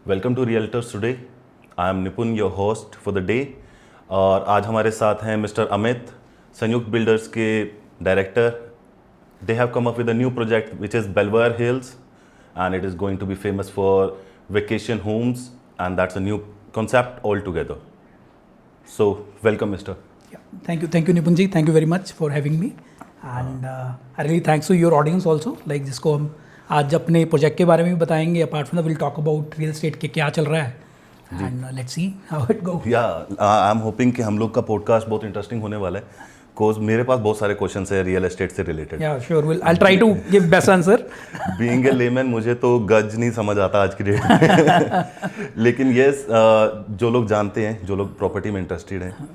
Welcome to realtors today. I am Nipun, your host for the day. और आज हमारे साथ हैं मिस्टर अमित, संयुक्त बिल्डर्स के director. They have come up with a new project which is Belvoir Hills and it is going to be famous for vacation homes and that's a new concept altogether. So, welcome, Mr. Yeah, thank you, Nipun ji. Thank you very much for having me. And I really thanks to your audience also. Like जिसको हम आज अपने project के बारे में भी बताएंगे. Apart from that, we'll talk about real estate के क्या चल रहा है. And let's see how it goes. Yeah, I'm hoping कि हम लोग का पॉडकास्ट बहुत इंटरेस्टिंग होने वाला है. Cause मेरे पास बहुत सारे क्वेश्चंस है रियल एस्टेट से related. Yeah, sure. I'll try to give best answer. Being a layman, मुझे तो गज नहीं समझ आता आज की डेट में. लेकिन यस, जो लोग जानते हैं, जो लोग प्रॉपर्टी में इंटरेस्टेड हैं,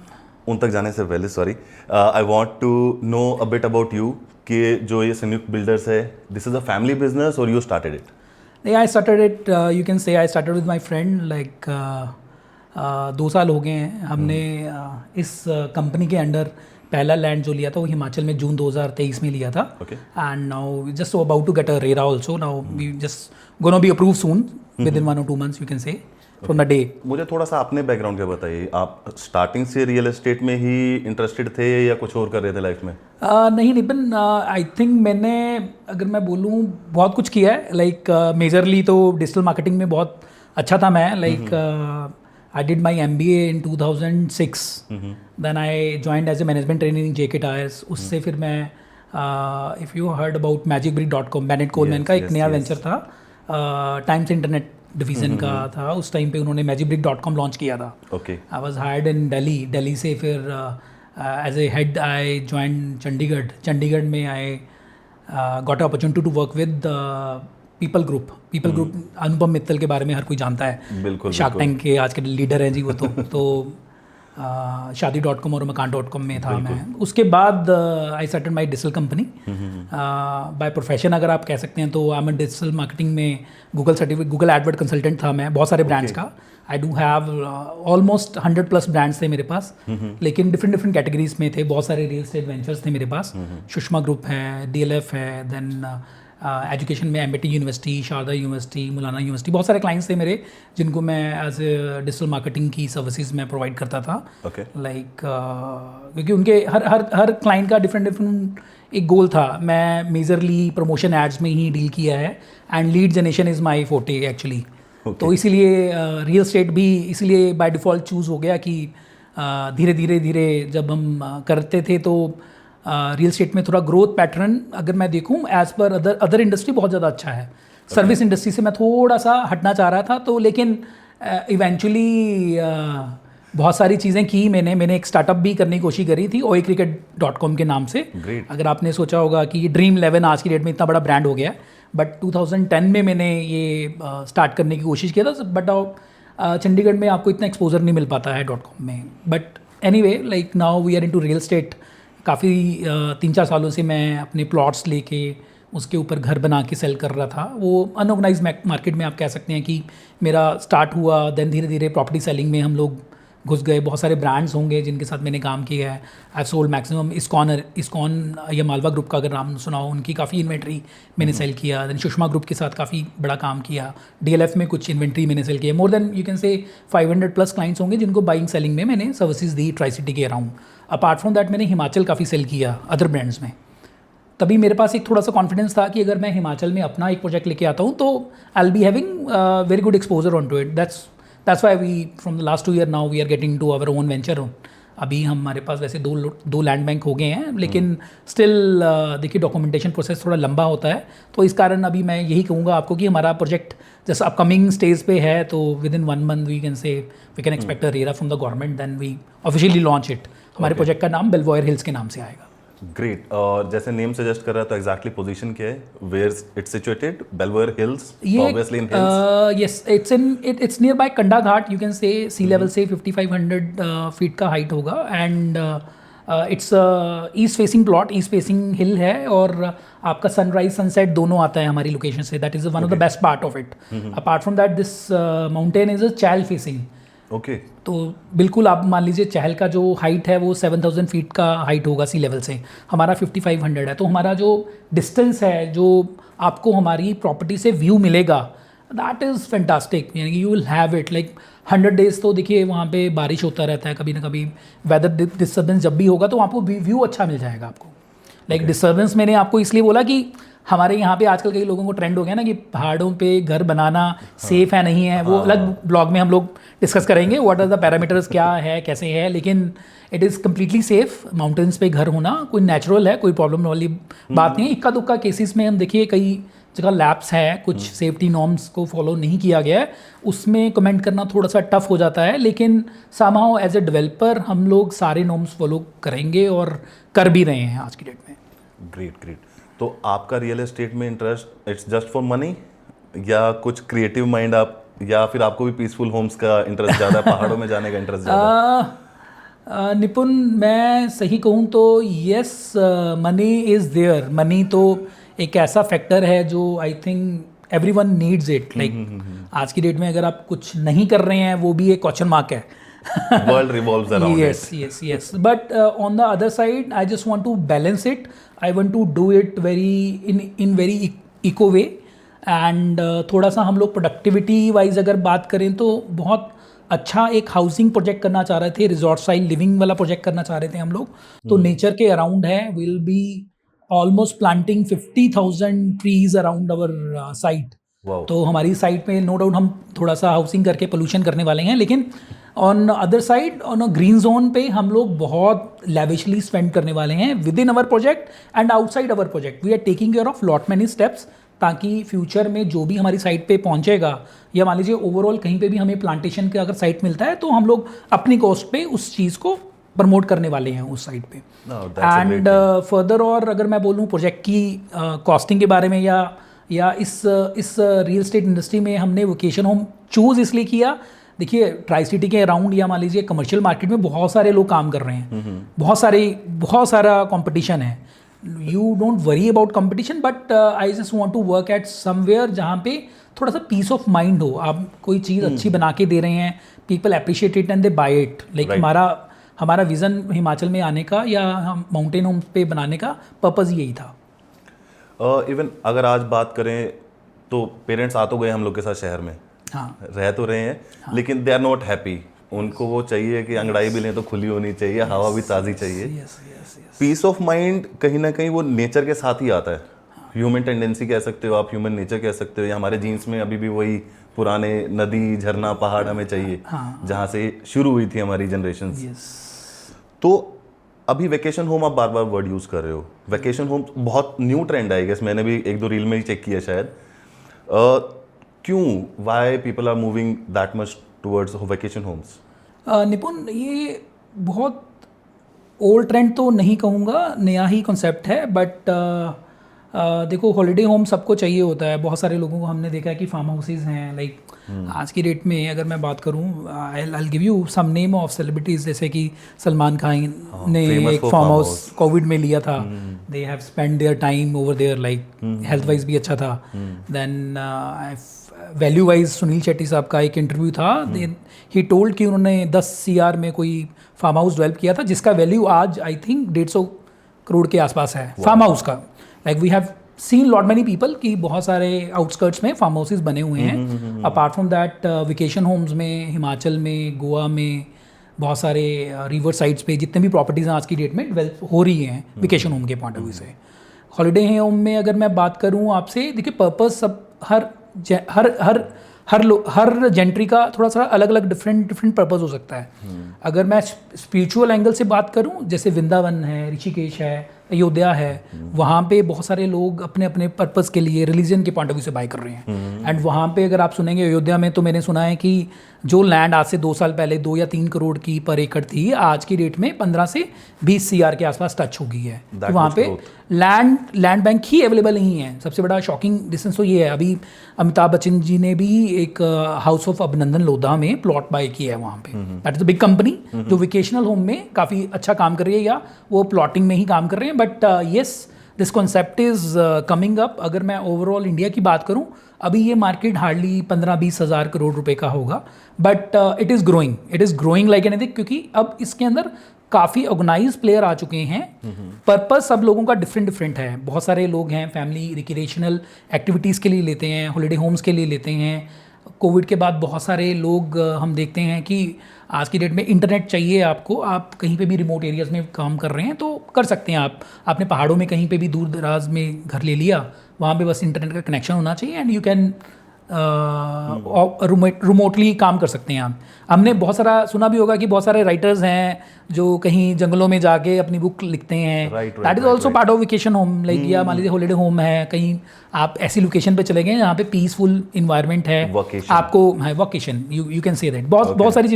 उन तक जाने से पहले I want to know a bit about you कि जो ये संयुक्त बिल्डर्स है, this is a family business और यू स्टार्टेड इट? नहीं, I started it. You can say I started with my friend. Like 2 साल हो गए हैं. हमने इस कंपनी के अंडर पहला लैंड जो लिया था वो हिमाचल में जून 2023 में लिया था. And now just about to get a RERA also. Now we just gonna be approve soon within 1 or 2 months you can say from the day. मुझे थोड़ा सा अपने बैकग्राउंड का बताइए. आप स्टार्टिंग से रियल एस्टेट में ही इंटरेस्टेड थे या कुछ और कर रहे थे लाइफ में? नहीं नितिन, आई थिंक मैंने, अगर मैं बोलूँ, बहुत कुछ किया है. लाइक मेजरली तो डिजिटल मार्केटिंग में बहुत अच्छा था मैं. Like I did my MBA in 2006. Then I joined as a management trainee in JK Tyres. उससे फिर मैं, if you heard about magicbrick.com, Bennett Coleman का एक नया वेंचर था, टाइम्स इंटरनेट डिवीज़न का था. उस टाइम पे उन्होंने magicbrick.com लॉन्च किया था. I was hired in Delhi से फिर as a head I join Chandigarh में. I got opportunity to work with people group. Anupam Mittal के बारे में हर कोई जानता है. बिल्कुल. शार्क टैंक के आज के लीडर हैं जी वो. तो शादी.com और मकान.com में था मैं. उसके बाद I started my digital company by profession, अगर आप कह सकते हैं. तो आई एम डिजिटल मार्केटिंग में गूगल एडवर्ड कंसल्टेंट था मैं, बहुत सारे ब्रांड्स का. I do have almost 100+ brands थे मेरे पास. लेकिन डिफरेंट कैटेगरीज में थे. बहुत सारे रियल एस्टेट वेंचर्स थे मेरे पास. सुषमा ग्रुप है, DLF है, देन एजुकेशन में MIT यूनिवर्सिटी, शारदा यूनिवर्सिटी, मौलाना यूनिवर्सिटी. बहुत सारे क्लाइंट्स थे मेरे जिनको मैं एज ए डिजिटल मार्केटिंग की सर्विसेज में प्रोवाइड करता था. लाइक क्योंकि उनके हर क्लाइंट का डिफरेंट एक गोल था. मैं मेजरली प्रमोशन एड्स में ही डील किया है and lead generation is my forte actually. तो इसीलिए रियल एस्टेट भी इसीलिए बाय डिफ़ॉल्ट चूज़ हो गया कि धीरे जब हम करते थे तो रियल एस्टेट में थोड़ा ग्रोथ पैटर्न अगर मैं देखूं एज़ पर अदर इंडस्ट्री बहुत ज़्यादा अच्छा है. सर्विस इंडस्ट्री से मैं थोड़ा सा हटना चाह रहा था. तो लेकिन इवेंचुअली बहुत सारी चीज़ें की मैंने एक स्टार्टअप भी करने की कोशिश करी थी, oicricket.com के नाम से. अगर आपने सोचा होगा कि Dream11 आज की डेट में इतना बड़ा ब्रांड हो गया, बट 2010 में मैंने ये स्टार्ट करने की कोशिश किया था. बट चंडीगढ़ में आपको इतना एक्सपोजर नहीं मिल पाता है .com में. But anyway, like now we are into real estate. काफ़ी 3-4 सालों से मैं अपने प्लॉट्स लेके उसके ऊपर घर बना के सेल कर रहा था. वो अनऑर्गेनाइज मार्केट में आप कह सकते हैं कि मेरा स्टार्ट हुआ. देन धीरे प्रॉपर्टी सेलिंग में हम लोग घुस गए. बहुत सारे ब्रांड्स होंगे जिनके साथ मैंने काम किया है. आई सोल्ड मैक्सिमम इस्कॉन या मालवा ग्रुप का अगर नाम सुना हो, उनकी काफ़ी इन्वेंट्री मैंने सेल किया. देन सुषमा ग्रुप के साथ काफ़ी बड़ा काम किया. DLF में कुछ इन्वेंट्री मैंने सेल किया. मोर देन यू कैन से 500+ क्लाइंट्स होंगे जिनको बाइंग सेलिंग में मैंने सर्विसेज दी ट्राई सिटी के अराउंड. अपार्ट फ्रॉम दैट मैंने हिमाचल काफ़ी सेल किया अदर ब्रांड्स में. तभी मेरे पास एक थोड़ा सा कॉन्फिडेंस था कि अगर मैं हिमाचल में अपना एक प्रोजेक्ट लेके आता हूँ तो I will be having very good exposure on to it. That's why we from the last 2 year now we are getting to our own venture. अभी हमारे पास वैसे दो लैंड बैंक हो गए हैं, लेकिन स्टिल देखिए डॉक्यूमेंटेशन प्रोसेस थोड़ा लंबा होता है. तो इस कारण अभी मैं यही कहूँगा आपको कि हमारा प्रोजेक्ट जैसे अपकमिंग स्टेज पे है, तो within 1 month we can expect a RERA from the government. Then we officially launch it. हमारे प्रोजेक्ट का नाम बेलवेयर हिल्स के नाम से आएगा. ग्रेट. और जैसे नेम सजेस्ट कर रहा है तो एग्जैक्टली पोजीशन क्या है? Where it's situated? Belvoir Hills, obviously in hills. Yes, it's near by Kanda Ghat. You can say sea level से 5500 फीट का हाइट होगा. And it's east facing plot, east facing hill है. और आपका सनराइज सनसेट दोनों आता है हमारी लोकेशन से. That is one of the best part of it. Apart from that this mountain is a Chail facing. तो बिल्कुल आप मान लीजिए चहल का जो हाइट है वो 7000 फीट का हाइट होगा सी लेवल से. हमारा 5500 है. तो हमारा जो डिस्टेंस है, जो आपको हमारी प्रॉपर्टी से व्यू मिलेगा, दैट इज़ फैंटास्टिक, यानी कि you will have it like 100 days. तो देखिए वहाँ पे बारिश होता रहता है, कभी ना कभी वेदर डिस्टर्बेंस जब भी होगा तो आपको व्यू अच्छा मिल जाएगा आपको। लाइक डिस्टर्बेंस मैंने आपको इसलिए बोला कि हमारे यहाँ पे आजकल कई लोगों को ट्रेंड हो गया ना कि पहाड़ों पे घर बनाना सेफ है नहीं है, वो अलग ब्लॉग में हम लोग डिस्कस करेंगे व्हाट आर द पैरामीटर्स, क्या है कैसे है, लेकिन it is completely safe. Mountains पे घर होना कोई नेचुरल है, कोई प्रॉब्लम वाली बात नहीं है। इक्का दुक्का केसेस में हम देखिए कई जगह लैप्स है, कुछ सेफ्टी नॉर्म्स को फॉलो नहीं किया गया है, उसमें कमेंट करना थोड़ा सा टफ हो जाता है, लेकिन समहाउ एज ए डेवलपर हम लोग सारे नॉर्म्स फॉलो करेंगे और कर भी रहे हैं आज की डेट में। Great great. तो आपका रियल एस्टेट में interest it's just for money, या कुछ क्रिएटिव माइंड आप, या फिर आपको भी पीसफुल होम्स का इंटरेस्ट ज़्यादा है, पहाड़ों में जाने का इंटरेस्ट ज़्यादा? निपुण, मैं सही कहूँ तो yes, money is there. Money तो एक ऐसा फैक्टर है जो I think everyone needs it. Like आज की डेट में अगर आप कुछ नहीं कर रहे हैं वो भी एक क्वेश्चन मार्क है। World revolves around it. Yes. But on the other side, I just want to balance it. I want to do it in very eco way. And थोड़ा सा हम लोग प्रोडक्टिविटी वाइज अगर बात करें तो बहुत अच्छा एक हाउसिंग प्रोजेक्ट करना चाह रहे थे, रिजॉर्ट स्टाइल लिविंग वाला प्रोजेक्ट करना चाह रहे थे हम लोग। तो नेचर के अराउंड है, will be almost planting 50,000 trees around our site. तो हमारी साइट पे नो डाउट हम थोड़ा सा हाउसिंग करके पोल्यूशन करने वाले हैं, लेकिन on other side on a green zone पे हम लोग बहुत लेविशली स्पेंड करने वाले हैं within our project and outside our project. We are taking care of lot many steps, ताकि फ्यूचर में जो भी हमारी साइट पे पहुंचेगा, या मान लीजिए ओवरऑल कहीं पे भी हमें प्लांटेशन का अगर साइट मिलता है तो हम लोग अपनी कॉस्ट पे उस चीज़ को प्रमोट करने वाले हैं उस साइट पे। एंड फर्दर और अगर मैं बोलूँ प्रोजेक्ट की कॉस्टिंग के बारे में, या इस रियल एस्टेट इंडस्ट्री में हमने वोकेशन होम चूज़ इसलिए किया, देखिए ट्राई सिटी के अराउंड या मान लीजिए कमर्शियल मार्केट में बहुत सारे लोग काम कर रहे हैं, बहुत सारा कंपटीशन है। You don't worry about competition, but I just want to work at somewhere जहाँ पे थोड़ा सा पीस ऑफ माइंड हो। आप कोई चीज़ अच्छी बना के दे रहे हैं, people appreciate it and they buy it. Like हमारा विज़न हिमाचल में आने का या हम माउंटेन होम पे बनाने का पर्पज़ यही था। इवन अगर आज बात करें तो पेरेंट्स आ तो गए हम लोग के साथ शहर में, हाँ, रह तो रहे हैं, लेकिन दे आर नॉट हैप्पी। उनको वो चाहिए कि अंगड़ाई भी लें तो खुली होनी चाहिए, हवा भी ताज़ी चाहिए। पीस ऑफ माइंड कहीं ना कहीं वो नेचर के साथ ही आता है। ह्यूमन टेंडेंसी कह सकते हो आप, ह्यूमन नेचर कह सकते हो, या हमारे जीन्स में अभी भी वही पुराने नदी झरना पहाड़ हमें चाहिए, जहाँ से शुरू हुई थी हमारी जनरेशन। तो अभी वेकेशन होम आप बार बार वर्ड यूज़ कर रहे हो, वेकेशन होम बहुत न्यू ट्रेंड है, गेस मैंने भी 1-2 रील में ही चेक किया शायद। क्यों, why people are moving that much towards vacation homes? Nipun, ये बहुत ओल्ड ट्रेंड तो नहीं कहूँगा, नया ही कॉन्सेप्ट है, बट देखो हॉलीडे होम सबको चाहिए होता है। बहुत सारे लोगों को हमने देखा है कि फार्म हाउसेज हैं। लाइक आज की डेट में अगर मैं बात करूँ, I give you some name of celebrities, जैसे कि सलमान खान ने एक फार्म हाउस कोविड में लिया था। They have spend their time over there, like health wise भी अच्छा था। Then value wise Sunil Shetty साहब का एक इंटरव्यू था, ही टोल्ड कि उन्होंने 10 CR में कोई फार्म हाउस डेवलप किया था, जिसका वैल्यू आज आई थिंक 150 करोड़ के आसपास है फार्म हाउस का। Like we have seen lot many people कि बहुत सारे आउटस्कर्ट्स में फार्म हाउसेज बने हुए हैं। Apart from that vacation homes में हिमाचल में, गोवा में, बहुत सारे रिवर साइड्स पे जितने भी प्रॉपर्टीज़ हैं आज की डेट में डेवलप हो रही हैं वेकेशन होम के पॉइंट ऑफ व्यू से। हॉलीडे होम में अगर मैं बात करूँ आपसे, देखिए पर्पस सब हर जेंट्री का थोड़ा सा अलग अलग डिफरेंट पर्पस हो सकता है। अगर मैं स्पिरिचुअल एंगल से बात करूं, जैसे वृंदावन है, ऋषिकेश है, अयोध्या है, वहाँ पे बहुत सारे लोग अपने अपने पर्पस के लिए रिलीजन के पॉइंट ऑफ व्यू से बाय कर रहे हैं। एंड वहाँ पे अगर आप सुनेंगे अयोध्या में, तो मैंने सुना है कि जो लैंड आज से 2 साल पहले 2 या 3 करोड़ की पर एकड़ थी, आज की डेट में 15 से 20 CR के आसपास टच हो गई है। तो वहाँ पे लैंड बैंक ही अवेलेबल नहीं है। सबसे बड़ा शॉकिंग डिस्टेंस तो ये है, अभी अमिताभ बच्चन जी ने भी एक हाउस ऑफ अभिनंदन लोधा में प्लॉट बाय किया है वहाँ पे। That is a big company जो वेकेशनल होम में काफ़ी अच्छा काम कर रही है, या वो प्लॉटिंग में ही काम कर रहे हैं। But yes, this concept is coming up. अगर मैं ओवरऑल इंडिया की बात करूँ, अभी ये मार्केट हार्डली 15-20 हज़ार करोड़ रुपए का होगा, but it is growing like anything, क्योंकि अब इसके अंदर काफ़ी ऑर्गेनाइज प्लेयर आ चुके हैं। पर्पस सब लोगों का डिफरेंट है। बहुत सारे लोग हैं फैमिली रिक्रिएशनल एक्टिविटीज़ के लिए लेते हैं, हॉलीडे होम्स के लिए लेते हैं। कोविड के बाद बहुत सारे लोग हम देखते हैं कि आज की डेट में इंटरनेट चाहिए आपको, आप कहीं पे भी रिमोट एरियाज़ में काम कर रहे हैं तो कर सकते हैं आप। आपने पहाड़ों में कहीं पे भी दूर दराज में घर ले लिया, वहाँ पे बस इंटरनेट का कनेक्शन होना चाहिए एंड यू कैन रिमोटली काम कर सकते हैं आप। हमने बहुत सारा सुना भी होगा कि बहुत सारे राइटर्स हैं जो कहीं जंगलों में जाके अपनी बुक लिखते हैं। That is also part of vacation home. Like या मान लीजिए हॉलीडे होम है, कहीं आप ऐसी लोकेशन पे चले गए जहाँ पे पीसफुल इन्वायरमेंट है, आपको है vocation, you can say that. बहुत सारी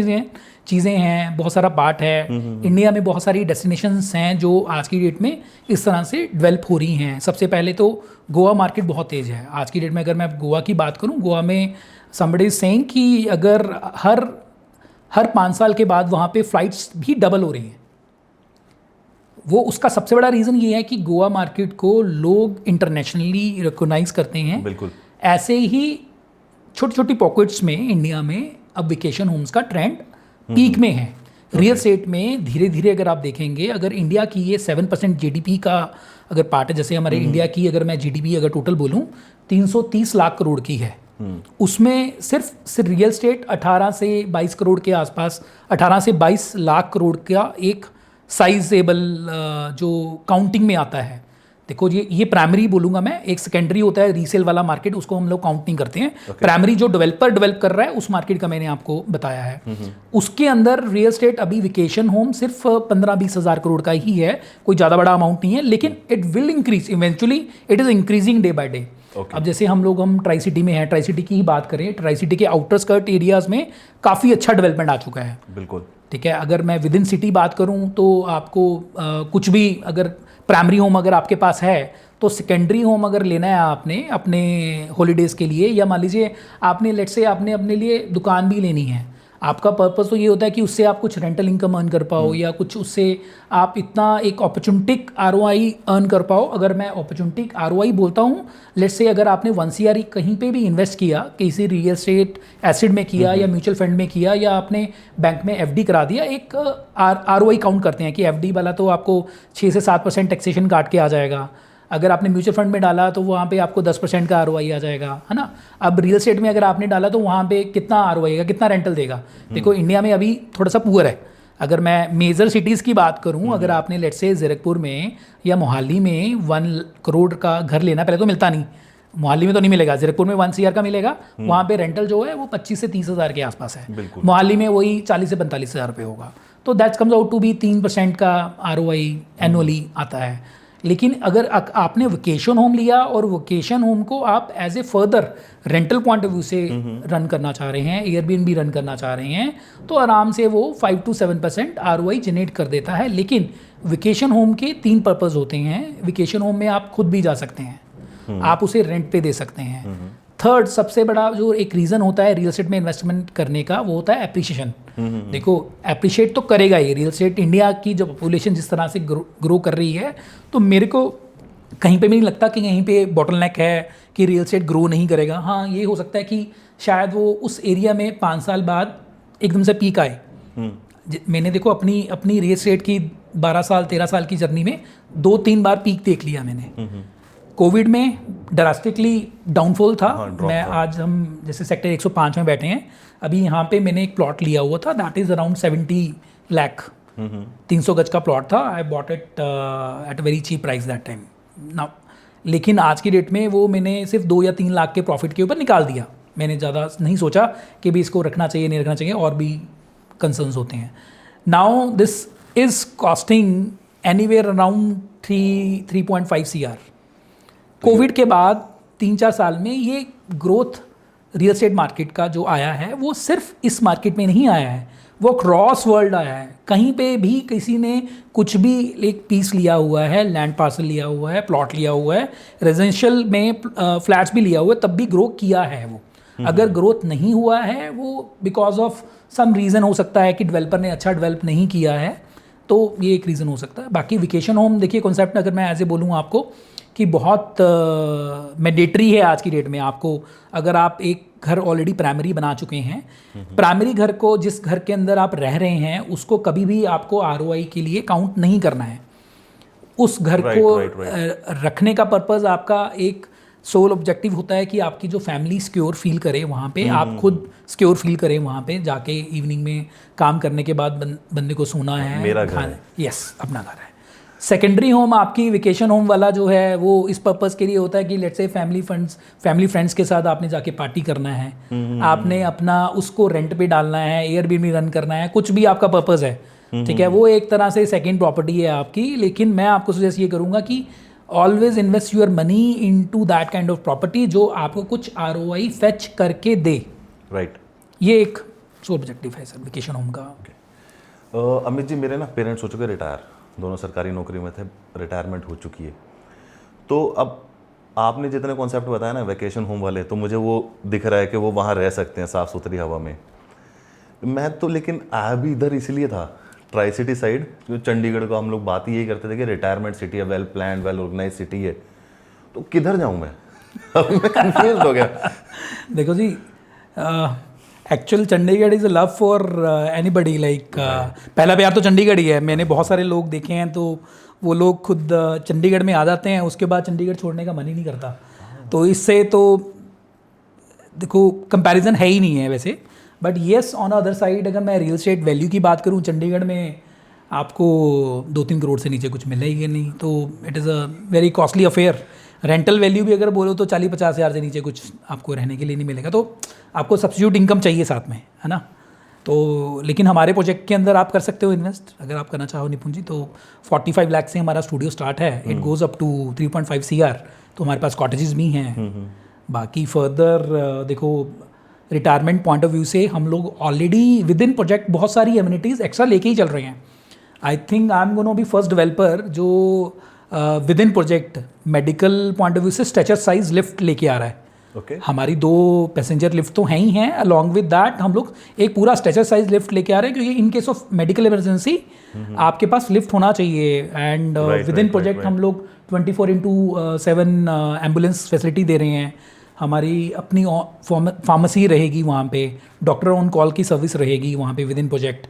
चीज़ें हैं, बहुत सारा पार्ट है। इंडिया में बहुत सारी डेस्टिनेशंस हैं जो आज की डेट में इस तरह से डेवलप हो रही हैं। सबसे पहले तो गोवा मार्केट बहुत तेज़ है आज की डेट में। अगर मैं गोवा की बात करूं, गोवा में somebody is saying कि अगर हर 5 साल के बाद वहाँ पे फ्लाइट्स भी डबल हो रही हैं। वो उसका सबसे बड़ा रीज़न ये है कि गोवा मार्केट को लोग इंटरनेशनली रिकॉग्नाइज करते हैं। बिल्कुल। ऐसे ही छोटी छोटी पॉकेट्स में इंडिया में अब वेकेशन होम्स का ट्रेंड पीक में है। रियल एस्टेट में धीरे धीरे अगर आप देखेंगे, अगर इंडिया की ये 7% जीडीपी का अगर पार्ट है, जैसे हमारे इंडिया की अगर मैं जीडीपी अगर टोटल बोलूँ 330 लाख करोड़ की है, उसमें सिर्फ रियल एस्टेट 18 से 22 करोड़ के आसपास, 18 से 22 लाख करोड़ का एक साइजेबल जो काउंटिंग में आता है। देखो ये प्राइमरी बोलूँगा मैं, एक सेकेंडरी होता है रीसेल वाला मार्केट, उसको हम लोग काउंट नहीं करते हैं। प्राइमरी जो डेवलप कर रहा है उस मार्केट का मैंने आपको बताया है। उसके अंदर रियल एस्टेट अभी वेकेशन होम सिर्फ 15-20 हज़ार करोड़ का ही है, कोई ज़्यादा बड़ा अमाउंट नहीं है, लेकिन it will increase eventually, it is increasing day by day. अब जैसे हम ट्राई सिटी में हैं, ट्राई सिटी की ही बात करें, ट्राई सिटी के आउटर स्कर्ट एरियाज़ में काफ़ी अच्छा डेवलपमेंट आ चुका है। बिल्कुल ठीक है। अगर मैं विद इन सिटी बात करूं तो आपको कुछ भी अगर प्राइमरी होम अगर आपके पास है तो सेकेंडरी होम अगर लेना है आपने अपने हॉलीडेज़ के लिए, या मान लीजिए आपने लेट्स से आपने अपने लिए दुकान भी लेनी है, आपका पर्पस तो ये होता है कि उससे आप कुछ रेंटल इनकम अर्न कर पाओ या कुछ उससे आप इतना एक अपॉर्चुनिटिक आरओआई अर्न कर पाओ। अगर मैं अपॉर्चुनिटिक आरओआई बोलता हूँ, लेट्स से अगर आपने 1 CRE कहीं पे भी इन्वेस्ट किया, किसी रियल एस्टेट एसिड में किया या म्यूचुअल फंड में किया या आपने बैंक में एफडी करा दिया, एक आरओआई काउंट करते हैं कि एफडी वाला तो आपको 6 से 7% टैक्सेशन काट के आ जाएगा। अगर आपने म्यूचुअल फंड में डाला तो वहाँ पे आपको 10% का आरओआई आ जाएगा, है ना। अब रियल एस्टेट में अगर आपने डाला तो वहाँ पे कितना आरओआई आएगा, कितना रेंटल देगा। देखो इंडिया में अभी थोड़ा सा पुअर है। अगर मैं मेजर सिटीज़ की बात करूँ, अगर आपने लेट्स से ज़ीरकपुर में या मोहाली में 1 करोड़ का घर लेना, पहले तो मिलता नहीं, मोहाली में तो नहीं मिलेगा, ज़ीरकपुर में 1 CR का मिलेगा। वहाँ पे रेंटल जो है वो 25 से 30 हज़ार के आसपास है। मोहाली में वही 40 से 45 हज़ार रुपये होगा। तो that's comes out to be 3% का आरओआई एनुअली आता है। लेकिन अगर आपने वेकेशन होम लिया और वेकेशन होम को आप as a further rental point of view से रन करना चाह रहे हैं, एयरबीएनबी रन करना चाह रहे हैं, तो आराम से वो 5 to 7% आरओआई जनरेट कर देता है। लेकिन वेकेशन होम के 3 पर्पज़ होते हैं। वेकेशन होम में आप खुद भी जा सकते हैं, आप उसे रेंट पे दे सकते हैं। थर्ड सबसे बड़ा जो एक रीज़न होता है रियल एस्टेट में इन्वेस्टमेंट करने का, वो होता है एप्रिशिएशन। देखो अप्रिशिएट तो करेगा ही रियल एस्टेट। इंडिया की जो पॉपुलेशन जिस तरह से ग्रो कर रही है, तो मेरे को कहीं पे भी नहीं लगता कि कहीं पे बॉटलनेक है कि रियल एस्टेट ग्रो नहीं करेगा। हाँ, ये हो सकता है कि शायद वो उस एरिया में 5 साल बाद एकदम से पीक आए। मैंने देखो अपनी रियल एस्टेट की 12 साल 13 साल की जर्नी में 2-3 बार पीक देख लिया मैंने। कोविड में ड्रास्टिकली डाउनफॉल था। मैं आज हम जैसे सेक्टर 105 में बैठे हैं, अभी यहाँ पे मैंने एक प्लॉट लिया हुआ था, दैट इज़ अराउंड 70 लाख, 300 गज का प्लॉट था। I bought it at very cheap price that time ना। लेकिन आज की डेट में वो मैंने सिर्फ 2 या 3 लाख के प्रॉफिट के ऊपर निकाल दिया। मैंने ज़्यादा नहीं सोचा कि भी इसको रखना चाहिए नहीं रखना चाहिए, और भी कंसर्न्स होते हैं। Now this is costing anywhere around 3.5 CR। Covid के बाद 3-4 साल में ये ग्रोथ रियल एस्टेट मार्केट का जो आया है, वो सिर्फ इस मार्केट में नहीं आया है, वो क्रॉस वर्ल्ड आया है। कहीं पे भी किसी ने कुछ भी एक पीस लिया हुआ है, लैंड पार्सल लिया हुआ है, प्लॉट लिया हुआ है, रेजिडेंशियल में फ्लैट्स भी लिया हुआ है, तब भी ग्रो किया है वो। अगर ग्रोथ नहीं हुआ है वो बिकॉज ऑफ सम रीज़न हो सकता है कि डेवलपर ने अच्छा डेवलप नहीं किया है, तो ये एक रीज़न हो सकता है। बाकी वेकेशन होम देखिए कॉन्सेप्ट अगर मैं ऐसे बोलूँ आपको कि बहुत मैंडेटरी है आज की डेट में। आपको अगर आप एक घर ऑलरेडी प्राइमरी बना चुके हैं। प्राइमरी घर को, जिस घर के अंदर आप रह रहे हैं, उसको कभी भी आपको ROI के लिए काउंट नहीं करना है। उस घर को रखने का पर्पस आपका एक सोल ऑब्जेक्टिव होता है कि आपकी जो फैमिली सिक्योर फील करे वहाँ पे, आप खुद सिक्योर फील करें वहाँ पे जाके। इवनिंग में काम करने के बाद बंदे को सोना है, मेरा घर है। यस, अपना घर है। सेकेंडरी होम आपकी वेकेशन होम वाला जो है वो इस पर्पस के लिए होता है कि लेट्स से फैमिली फ्रेंड्स के साथ आपने जाके पार्टी करना है, आपने अपना उसको रेंट पे डालना है, एयरबीएनबी रन करना है, कुछ भी आपका पर्पस है, ठीक है, वो एक तरह से सेकेंड प्रॉपर्टी है आपकी। लेकिन मैं आपको सजेस्ट ये करूँगा कि always invest your money into that kind of property जो आपको कुछ ROI फेच करके दे। राइट, ये एक सोल ऑब्जेक्टिव है सर वेकेशन होम का। अमित जी, मेरे ना पेरेंट्स हो चुके रिटायर, दोनों सरकारी नौकरी में थे, रिटायरमेंट हो चुकी है। तो अब आपने जितने कॉन्सेप्ट बताया ना वैकेशन होम वाले, तो मुझे वो दिख रहा है कि वो वहाँ रह सकते हैं साफ़ सुथरी हवा में। मैं तो लेकिन आया भी इधर इसलिए था, ट्राई सिटी साइड, जो चंडीगढ़ को हम लोग बात यही करते थे कि रिटायरमेंट सिटी है, well plan, well organize city है, तो किधर जाऊँ मैं? अब मैं कंफ्यूज हो गया। देखो जी, actual Chandigarh is a love for anybody, like पहला प्यार तो चंडीगढ़ ही है। मैंने बहुत सारे लोग देखे हैं, तो वो लोग खुद चंडीगढ़ में आ जाते हैं, उसके बाद चंडीगढ़ छोड़ने का मन ही नहीं करता। तो इससे तो देखो कंपैरिजन है ही नहीं है वैसे। But yes, on other side अगर मैं रियल एस्टेट वैल्यू की बात करूँ, चंडीगढ़ में आपको 2-3 करोड़ से नीचे कुछ मिलेगा नहीं, तो it is a very costly affair. Rental value भी अगर बोलो तो 40-50 हज़ार से नीचे कुछ आपको रहने के लिए नहीं मिलेगा, तो आपको सब्सिट्यूट इनकम चाहिए साथ में, है ना। तो लेकिन हमारे प्रोजेक्ट के अंदर आप कर सकते हो इन्वेस्ट, अगर आप करना चाहो निपुण जी। तो 45 लाख से हमारा स्टूडियो स्टार्ट है, it goes up to 3.5 CR। तो हमारे पास कॉटेजेस भी हैं। बाकी फर्दर देखो, रिटायरमेंट पॉइंट ऑफ व्यू से हम लोग ऑलरेडी विद इन प्रोजेक्ट बहुत सारी एमिनिटीज़ एक्स्ट्रा लेके ही चल रहे हैं। I think I am gonna be first developer जो within project medical point of view से स्ट्रेचर साइज लिफ्ट लेके आ रहा है। Okay. हमारी 2 पैसेंजर लिफ्ट तो हैं ही हैं, अलॉन्ग विद दैट हम लोग एक पूरा स्ट्रेचर साइज लिफ्ट लेके आ रहे हैं, क्योंकि in case of medical emergency आपके पास लिफ्ट होना चाहिए। एंड विद इन प्रोजेक्ट हम लोग 24/7 एम्बुलेंस फैसिलिटी दे रहे हैं। हमारी अपनी फार्मेसी रहेगी वहाँ पे, डॉक्टर ऑन कॉल की सर्विस रहेगी वहाँ पे with in project.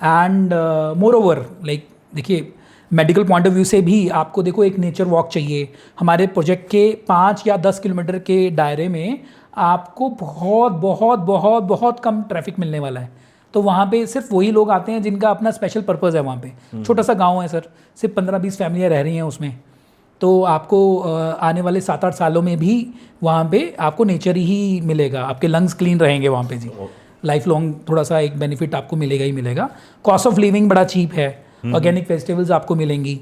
And more over, like देखिए, मेडिकल पॉइंट ऑफ व्यू से भी आपको देखो एक नेचर वॉक चाहिए। हमारे प्रोजेक्ट के 5 या 10 किलोमीटर के दायरे में आपको बहुत बहुत बहुत बहुत कम ट्रैफिक मिलने वाला है। तो वहाँ पे सिर्फ वही लोग आते हैं जिनका अपना स्पेशल पर्पज़ है। वहाँ पे छोटा सा गांव है सर, सिर्फ 15-20 फैमिलियाँ रह रही हैं उसमें। तो आपको आने वाले 7-8 सालों में भी वहाँ पे आपको नेचर ही मिलेगा, आपके लंग्स क्लीन रहेंगे वहाँ पे जी। लाइफ लॉन्ग थोड़ा सा एक बेनिफिट आपको मिलेगा ही मिलेगा। कॉस्ट ऑफ लिविंग बड़ा चीप है, ऑर्गेनिक वेजिटेबल्स आपको मिलेंगी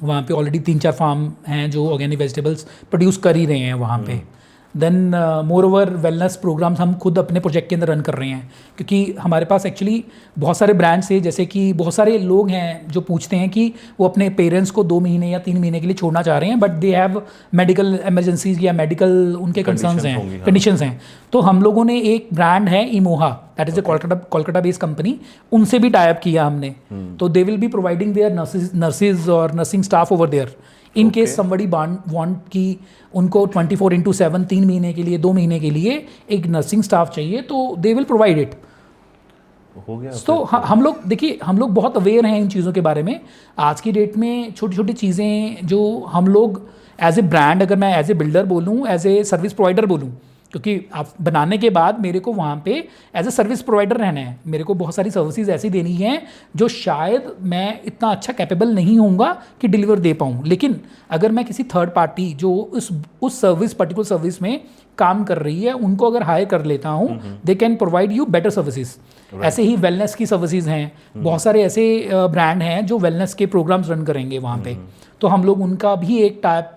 वहाँ पे। ऑलरेडी 3-4 फार्म हैं जो ऑर्गेनिक वेजिटेबल्स प्रोड्यूस कर ही रहे हैं वहाँ पे। Then moreover wellness programs हम खुद अपने प्रोजेक्ट के अंदर रन कर रहे हैं, क्योंकि हमारे पास एक्चुअली बहुत सारे ब्रांड्स हैं। जैसे कि बहुत सारे लोग हैं जो पूछते हैं कि वो अपने पेरेंट्स को 2 महीने या 3 महीने के लिए छोड़ना चाह रहे हैं, but they have medical emergencies या मेडिकल उनके कंसर्न्स हैं, कंडीशंस हैं। तो हम लोगों ने एक ब्रांड है Emoha, that is a Kolkata based company, उनसे भी टाई अप किया हमने। तो they will be providing their nurses और nursing staff over there in case somebody want कि उनको 24/7 3 महीने के लिए 2 महीने के लिए एक नर्सिंग स्टाफ चाहिए, तो दे विल प्रोवाइड इट। हो गया। तो हम लोग देखिए, हम लोग बहुत अवेयर हैं इन चीज़ों के बारे में। आज की डेट में छोटी छोटी चीज़ें जो हम लोग एज ए ब्रांड, अगर मैं एज ए बिल्डर बोलूँ, एज ए सर्विस प्रोवाइडर बोलूँ, क्योंकि आप बनाने के बाद मेरे को वहाँ पे एज ए सर्विस प्रोवाइडर रहना है। मेरे को बहुत सारी सर्विसेज ऐसी देनी हैं जो शायद मैं इतना अच्छा कैपेबल नहीं होऊंगा कि डिलीवर दे पाऊँ। लेकिन अगर मैं किसी थर्ड पार्टी जो उस सर्विस पर्टिकुलर सर्विस में काम कर रही है उनको अगर हायर कर लेता हूँ, they can provide you better services. ऐसे ही वेलनेस की सर्विसेज हैं, बहुत सारे ऐसे ब्रांड हैं जो वेलनेस के प्रोग्राम्स रन करेंगे वहाँ पे। तो हम लोग उनका भी एक टाइप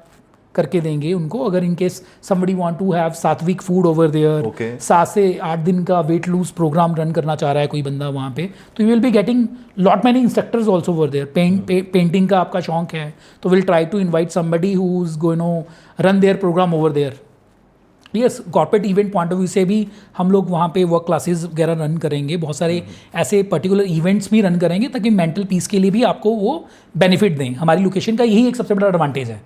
करके देंगे उनको, अगर in case somebody want to have sattvic food over there, 7 से 8 दिन का वेट लूज प्रोग्राम रन करना चाह रहा है कोई बंदा वहाँ पे, तो you will be getting lot many instructors also over there. Painting का आपका शौक है तो will try to invite somebody who is going to run their program over there. Yes, corporate event point of view से भी हम लोग वहाँ पे वर्क क्लासेस वगैरह रन करेंगे, बहुत सारे ऐसे पर्टिकुलर इवेंट्स भी रन करेंगे ताकि मेंटल पीस के लिए भी आपको वो बेनिफिट दें। हमारी लोकेशन का यही एक सबसे बड़ा एडवांटेज है।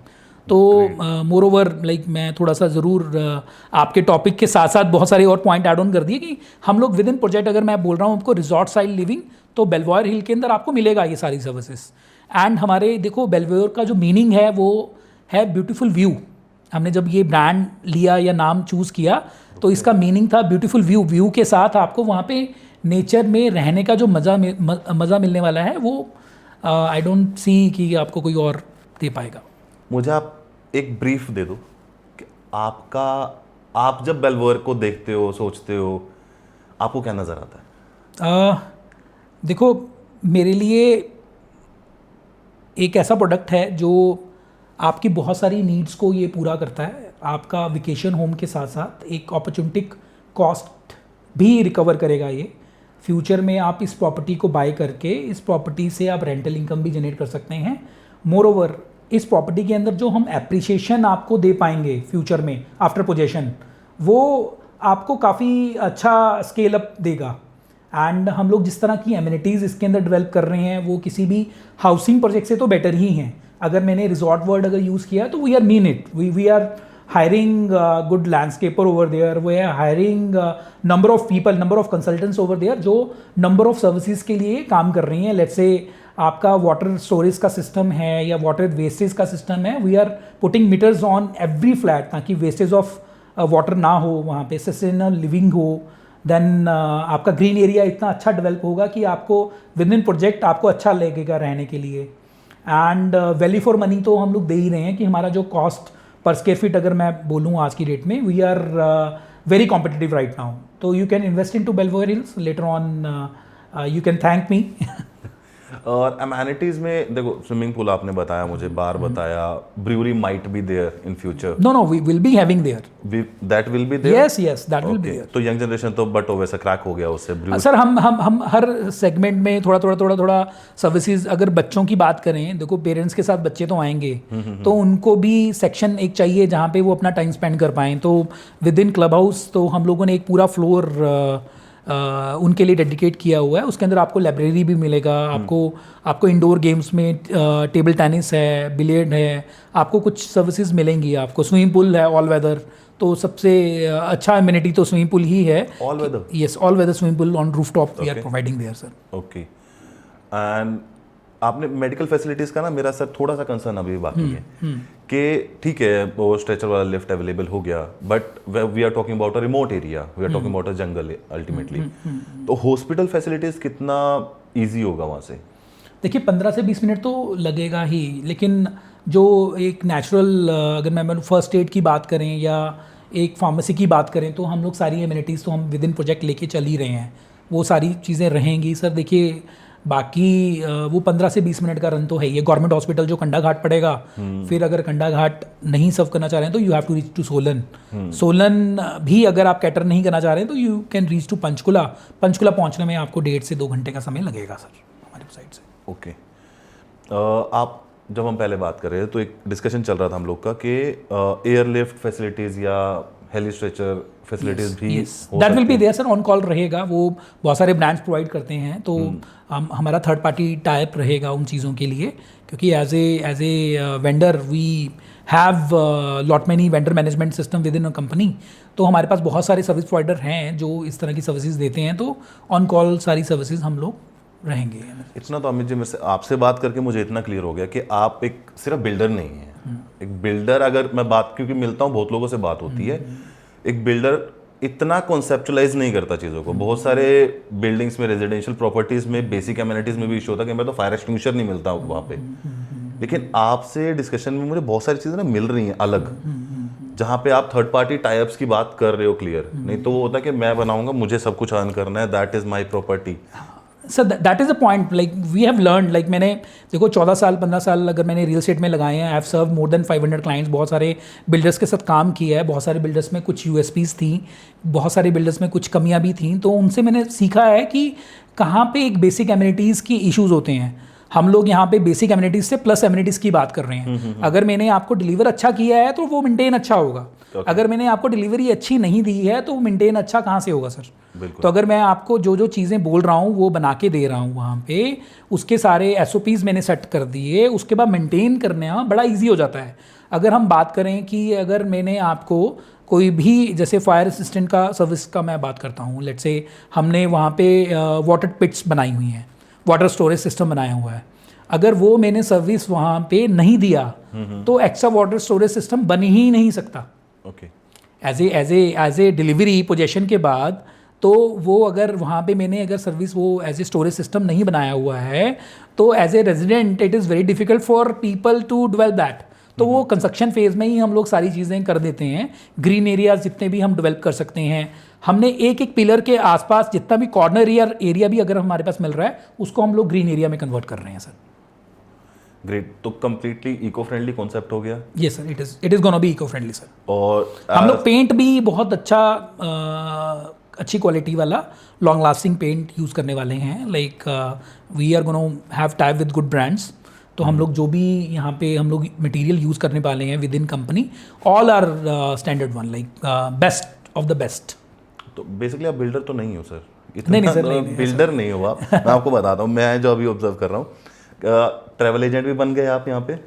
तो मोर ओवर लाइक मैं थोड़ा सा ज़रूर आपके टॉपिक के साथ साथ बहुत सारे और पॉइंट ऐड ऑन कर दिए कि हम लोग विद इन प्रोजेक्ट, अगर मैं बोल रहा हूँ आपको रिजॉर्ट स्टाइल लिविंग, तो बेलवॉयर हिल के अंदर आपको मिलेगा ये सारी सर्विसेज। एंड हमारे देखो बेलवॉयर का जो मीनिंग है वो है ब्यूटीफुल व्यू। हमने जब ये ब्रांड लिया या नाम चूज़ किया तो इसका मीनिंग था ब्यूटीफुल व्यू। व्यू के साथ आपको वहाँ पे नेचर में रहने का जो मज़ा मिलने वाला है वो आई डोंट सी कि आपको कोई और दे पाएगा। मुझे आप एक ब्रीफ दे दो कि आप जब बेलवॉयर को देखते हो, सोचते हो, आपको क्या नज़र आता है? देखो मेरे लिए एक ऐसा प्रोडक्ट है जो आपकी बहुत सारी नीड्स को ये पूरा करता है। आपका वेकेशन होम के साथ साथ एक अपॉर्चुनिटिक कॉस्ट भी रिकवर करेगा ये। फ्यूचर में आप इस प्रॉपर्टी को बाय करके इस प्रॉपर्टी से आप रेंटल इनकम भी जनरेट कर सकते हैं। मोर ओवर इस प्रॉपर्टी के अंदर जो हम एप्रिसिएशन आपको दे पाएंगे फ्यूचर में आफ्टर पोजेशन, वो आपको काफ़ी अच्छा स्केल अप देगा। एंड हम लोग जिस तरह की एमिनिटीज़ इसके अंदर डेवलप कर रहे हैं वो किसी भी हाउसिंग प्रोजेक्ट से तो बेटर ही हैं। अगर मैंने रिजॉर्ट वर्ड अगर यूज़ किया तो we are mean it, we are hiring good landscaper over there, we are hiring number of people, number of consultants over there जो number of services के लिए काम कर रही हैं। लेट्स से आपका वाटर स्टोरेज का सिस्टम है या वाटर वेस्टेज का सिस्टम है, we are putting meters on every flat ताकि वेस्टेज ऑफ वाटर ना हो, वहाँ पे सस्टेनेबल लिविंग हो। देन आपका ग्रीन एरिया इतना अच्छा डेवलप होगा कि आपको विद इन प्रोजेक्ट आपको अच्छा लगेगा रहने के लिए। एंड वैल्यू फॉर मनी तो हम लोग दे ही रहे हैं कि हमारा जो कॉस्ट पर स्क्वायर फीट अगर मैं बोलूँ आज की डेट में, we are very competitive right now. तो you can invest into Belvoir Hills, later on you can thank me. और अमेनिटीज में देखो स्विमिंग पूल आपने बताया, मुझे बार बताया, brewery might be there in future. No we will be having there, that will be there. Yes that will be there. तो young generation तो बट वैसा क्रैक हो गया उससे ब्रूअरी। सर हम हर सेगमेंट में थोड़ा सर्विसेज, अगर बच्चों की बात करें, देखो पेरेंट्स के साथ बच्चे तो आएंगे तो उनको भी सेक्शन एक चाहिए जहाँ पे वो अपना टाइम स्पेंड कर पाएँ। तो विद इन क्लब हाउस तो हम लोगों ने एक पूरा फ्लोर उनके लिए डेडिकेट किया हुआ है। उसके अंदर आपको लाइब्रेरी भी मिलेगा, आपको इंडोर गेम्स में टेबल टेनिस है, बिलियर्ड है, आपको कुछ सर्विसेज मिलेंगी। आपको स्विमिंग पूल है ऑल वेदर, तो सबसे अच्छा एमिनिटी तो स्विमिंग पूल ही है। All weather? Yes, all weather swimming pool on rooftop we are providing there sir. Okay. And आपने मेडिकल फैसिलिटीज़ का ना मेरा सर थोड़ा सा कंसर्न अभी बाकी है कि ठीक है वो स्ट्रेचर वाला लिफ्ट अवेलेबल हो गया, but we are talking about a remote area, we are talking about a jungle ultimately. तो हॉस्पिटल फैसिलिटीज़ कितना ईजी होगा वहाँ से? देखिए 15 से 20 मिनट तो लगेगा ही, लेकिन जो एक नेचुरल अगर मैं फर्स्ट एड की बात करें या एक फार्मेसी की बात करें तो हम लोग सारी एमिनिटीज़ तो हम विद इन प्रोजेक्ट लेके चल ही रहे हैं, वो सारी चीज़ें रहेंगी सर। देखिए बाकी वो 15 से 20 मिनट का रन तो है ही। गवर्नमेंट हॉस्पिटल जो कंडा घाट पड़ेगा, फिर अगर कंडा घाट नहीं सर्व करना चाह रहे हैं तो you have to reach to Solan. Solan भी अगर आप कैटर नहीं करना चाह रहे हैं तो you can reach to Panchkula. Panchkula पहुंचने में आपको 1.5 से 2 घंटे का समय लगेगा सर हमारी साइड से। ओके। आप जब हम पहले बात कर रहे थे तो एक डिस्कशन चल रहा था हम लोग का कि एयरलिफ्ट फैसिलिटीज़ या हेली स्ट्रेचर फैसिलिटीज़ भी that will be there sir. On call रहेगा, वो बहुत सारे ब्रांड्स प्रोवाइड करते हैं, तो हमारा थर्ड पार्टी टाइप रहेगा उन चीज़ों के लिए, क्योंकि as a vendor we have lot many vendor management system within a company. तो हमारे पास बहुत सारे सर्विस प्रोवाइडर हैं जो इस तरह की सर्विसेज देते हैं, तो ऑन कॉल सारी सर्विसेज हम लोग रहेंगे। इतना तो अमित जी मेरे से आपसे बात करके मुझे इतना क्लियर हो गया कि आप एक सिर्फ बिल्डर नहीं हैं। एक बिल्डर, अगर मैं बात, क्योंकि मिलता हूँ बहुत लोगों से बात होती है, एक बिल्डर इतना कॉन्सेप्चुलाइज नहीं करता चीज़ों को। बहुत सारे बिल्डिंग्स में, रेजिडेंशियल प्रॉपर्टीज़ में, बेसिक एमिनिटीज़ में भी इशू होता है कि मैं तो फायर एक्सटिंग्विशर नहीं मिलता वहाँ पे। लेकिन आपसे डिस्कशन में मुझे बहुत सारी चीज़ें ना मिल रही हैं अलग, जहाँ पे आप थर्ड पार्टी टाइप्स की बात कर रहे हो क्लियर। नहीं तो वो होता है कि मैं बनाऊंगा, मुझे सब कुछ अर्न करना है, that is my property. Sir that is a point, like we have learn, like मैंने देखो 14 साल 15 साल अगर मैंने रियल एस्टेट में लगाए हैं, I have serve more than 500 clients. बहुत सारे बिल्डर्स के साथ काम किया है, बहुत सारे बिल्डर्स में कुछ यूएसपीज थी, बहुत सारे बिल्डर्स में कुछ कमियां भी थी, तो उनसे मैंने सीखा है कि कहाँ पे एक बेसिक एमिनिटीज़ की इश्यूज़ होते हैं। हम लोग यहाँ पे बेसिक एमिनिटीज़ से प्लस एमिनिटीज़ की बात कर रहे हैं। अगर मैंने आपको डिलीवर अच्छा किया है तो वो मेंटेन अच्छा होगा। अगर मैंने आपको डिलीवरी अच्छी नहीं दी है तो मेंटेन अच्छा कहाँ से होगा सर? तो अगर मैं आपको जो जो चीज़ें बोल रहा हूँ वो बना के दे रहा हूँ वहाँ पे, उसके सारे SOPs मैंने सेट कर दिए, उसके बाद मेंटेन करना बड़ा ईजी हो जाता है। अगर हम बात करें कि अगर मैंने आपको कोई भी जैसे फायर असिस्टेंट का सर्विस का मैं बात करता हूँ, लेट्स से हमने वहाँ पे वाटर पिट्स बनाई हुई हैं, वाटर स्टोरेज सिस्टम बनाया हुआ है, अगर वो मैंने सर्विस वहाँ पे नहीं दिया तो एक्स्ट्रा वाटर स्टोरेज सिस्टम बन ही नहीं सकता। Okay, as a delivery possession के बाद, तो वो अगर वहाँ पे मैंने अगर सर्विस वो एज ए स्टोरेज सिस्टम नहीं बनाया हुआ है तो as a resident it is very difficult for people to develop that. तो वो कंस्ट्रक्शन फेज़ में ही हम लोग सारी चीज़ें कर देते हैं। ग्रीन एरियाज जितने भी हम डेवलप कर सकते हैं, हमने एक एक पिलर के आसपास जितना भी कॉर्नर एरिया भी अगर हमारे पास मिल रहा है उसको हम लोग ग्रीन एरिया में कन्वर्ट कर रहे हैं सर। ग्रेट। तो कंप्लीटली इको फ्रेंडली कॉन्सेप्ट हो गया। ये sir it is gonna be eco friendly sir. और हम लोग पेंट भी बहुत अच्छा अच्छी क्वालिटी वाला लॉन्ग लास्टिंग पेंट यूज़ करने वाले हैं। Like we are gonna have type with good brands. तो हम लोग जो भी यहाँ पे हम लोग मटेरियल यूज़ करने वाले हैं within company, all are standard one, like best of the best. तो बेसिकली आप बिल्डर तो नहीं हो सर? नहीं सर, नहीं बिल्डर नहीं हो आप। मैं आपको बताता हूँ, मैं जो अभी ऑब्जर्व कर रहा हूँ, ट्रैवल एजेंट भी बन गए आप यहाँ पे।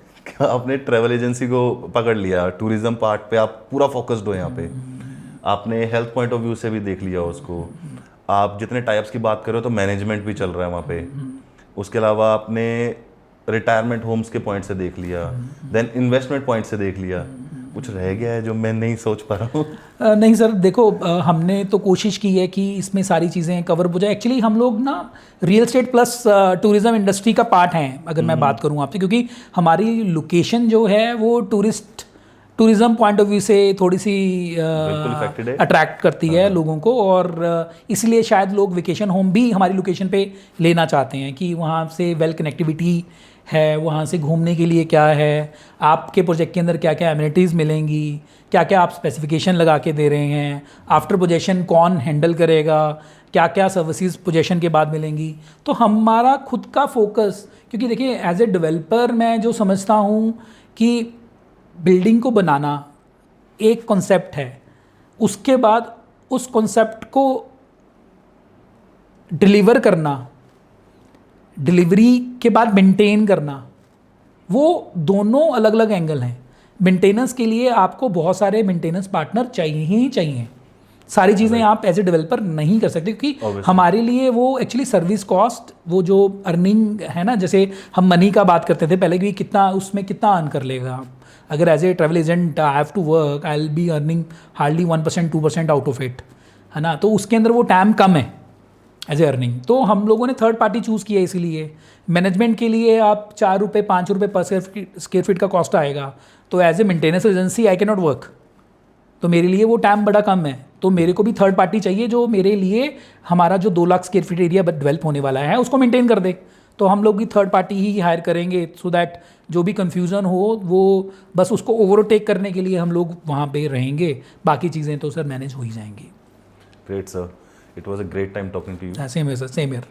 आपने ट्रैवल एजेंसी को पकड़ लिया, टूरिज्म पार्ट पे आप पूरा फोकस्ड हो यहाँ पे। आपने हेल्थ पॉइंट ऑफ व्यू से भी देख लिया उसको। आप जितने टाइप्स की बात कर रहे हो तो मैनेजमेंट भी चल रहा है वहाँ पे। उसके अलावा आपने रिटायरमेंट होम्स के पॉइंट से देख लिया, देन इन्वेस्टमेंट पॉइंट से देख लिया। कुछ रह गया है जो मैं नहीं सोच पा रहा हूँ? नहीं सर, देखो हमने तो कोशिश की है कि इसमें सारी चीज़ें कवर हो जाए। एक्चुअली हम लोग ना real estate plus tourism industry का पार्ट हैं अगर मैं बात करूँ आपसे, क्योंकि हमारी लोकेशन जो है वो टूरिज़्म पॉइंट ऑफ व्यू से थोड़ी सी अट्रैक्ट करती है लोगों को, और इसलिए शायद लोग वेकेशन होम भी हमारी लोकेशन पे लेना चाहते हैं कि वहाँ से वेल कनेक्टिविटी है, वहाँ से घूमने के लिए क्या है, आपके प्रोजेक्ट के अंदर क्या क्या एमिनिटीज़ मिलेंगी, क्या क्या आप स्पेसिफिकेशन लगा के दे रहे हैं, आफ्टर पोजेशन कौन हैंडल करेगा, क्या क्या सर्विसेज पोजेशन के बाद मिलेंगी। तो हमारा खुद का फोकस, क्योंकि देखिए एज ए डेवलपर मैं जो समझता हूँ कि बिल्डिंग को बनाना एक कॉन्सेप्ट है, उसके बाद उस कॉन्सेप्ट को डिलीवर करना, डिलीवरी के बाद मेंटेन करना, वो दोनों अलग अलग एंगल हैं। मेंटेनेंस के लिए आपको बहुत सारे मेंटेनेंस पार्टनर चाहिए ही चाहिए। सारी चीज़ें आप एज ए डेवलपर नहीं कर सकते, क्योंकि हमारे लिए वो एक्चुअली सर्विस कॉस्ट, वो जो अर्निंग है ना, जैसे हम मनी का बात करते थे पहले कि कितना उसमें कितना अर्न कर लेगा आप। अगर as a travel agent I have to work, I will be earning hardly 1% 2% out of it, है ना। तो उसके अंदर वो टाइम कम है एज ए अर्निंग। तो हम लोगों ने थर्ड पार्टी चूज़ किया, इसीलिए मैनेजमेंट के लिए आप 4 रुपये 5 रुपये पर स्क्वायर फीट का कॉस्ट आएगा। तो as a maintenance agency I can not work, तो मेरे लिए वो टाइम बड़ा कम है। तो मेरे को भी थर्ड पार्टी चाहिए जो मेरे लिए हमारा जो 2 lakh square feet area develop होने वाला है उसको मेंटेन कर दे। तो हम लोग भी थर्ड पार्टी ही हायर करेंगे, सो दैट जो भी कन्फ्यूज़न हो वो बस उसको ओवरटेक करने के लिए हम लोग वहाँ पे रहेंगे। बाकी चीज़ें तो सर मैनेज हो ही जाएंगी। Great sir, it was a great time talking to you. Same है sir, same year.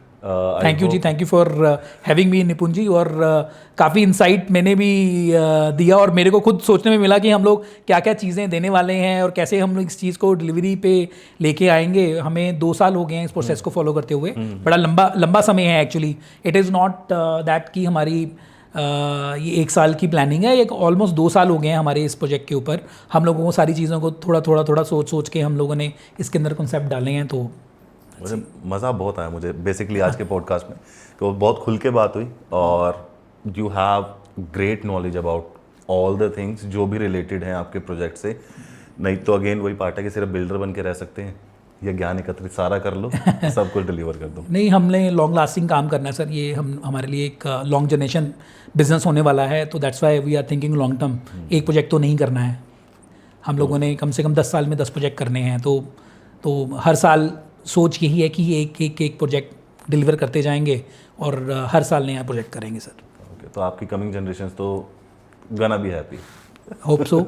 Thank you जी, thank you for having me Nipun ji. और काफ़ी इंसाइट मैंने भी दिया, और मेरे को खुद सोचने में मिला कि हम लोग क्या क्या चीज़ें देने वाले हैं और कैसे हम लोग इस चीज़ को डिलीवरी पे लेके आएंगे। हमें 2 साल हो गए हैं इस प्रोसेस को फॉलो करते हुए। बड़ा लंबा समय है actually. It is not that कि हमारी ये 1 साल की प्लानिंग है, एक ऑलमोस्ट 2 साल हो गए हैं हमारे इस प्रोजेक्ट के ऊपर। हम लोगों को सारी चीज़ों को थोड़ा सोच के हम लोगों ने इसके अंदर कॉन्सेप्ट डाले हैं। तो मुझे मज़ा बहुत आया मुझे बेसिकली आज के पॉडकास्ट में, कि बहुत खुल के बात हुई, और you have great knowledge about all the things जो भी रिलेटेड हैं आपके प्रोजेक्ट से। नहीं तो अगेन वही पार्ट है कि सिर्फ बिल्डर बन के रह सकते हैं, ये ज्ञान एकत्रित सारा कर लो, सब कुछ डिलीवर कर दो। नहीं, हमने लॉन्ग लास्टिंग काम करना है सर। ये हमारे लिए एक लॉन्ग जनरेशन बिजनेस होने वाला है, तो that's why we are thinking long term. एक प्रोजेक्ट तो नहीं करना है हम लोगों ने, कम से कम 10 साल में 10 प्रोजेक्ट करने हैं। तो हर साल सोच यही है कि एक प्रोजेक्ट डिलीवर करते जाएंगे और हर साल नया प्रोजेक्ट करेंगे सर। ओके, तो आपकी कमिंग जनरेशन तो gonna be happy, hope so.